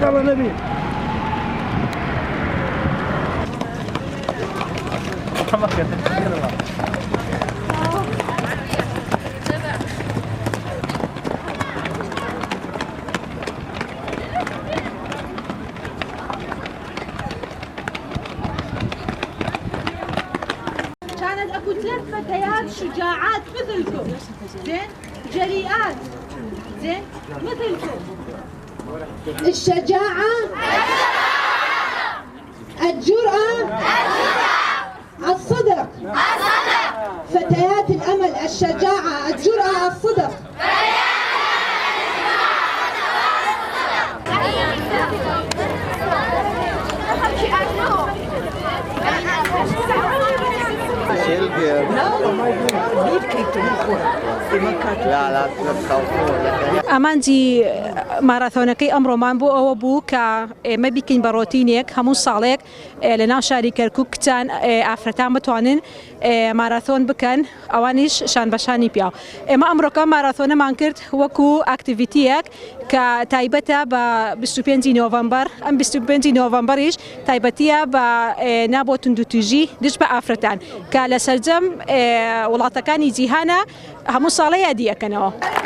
يلا نبي كانت اكو 3 فتيات شجاعات مثلكم، زين، جريئات، زين، مثلكم. الشجاعة، الجرأة، الصدق. فتيات الأمل، الشجاعة، الجرأة، الصدق. ئامانجی ماراتۆنەکەی ئەمڕۆمان بۆ ئەوە بوو کە ئێمە بیکەین بە ڕۆتینێک هەموو ساڵێک لە ناو شاری کەرکووک کچان ئافرەتان بتوانن ماراتۆن بکەن، ئەوانیش شان بەشانی پیاو. ئێمە ئەمڕۆکە ماراتۆنەمان کرد وەکو ئاکتیڤیتیەک کە تایبەتە بە 25 نۆڤەمبەر. ئەم 25 نۆڤەمبەریش تایبەتیە بە نابۆ توندوتیژی دش بە ئافرەتان کە لە سەرجەم وڵاتەکانی جیهانە هەموو ساڵە یادی ئەکەنەوە.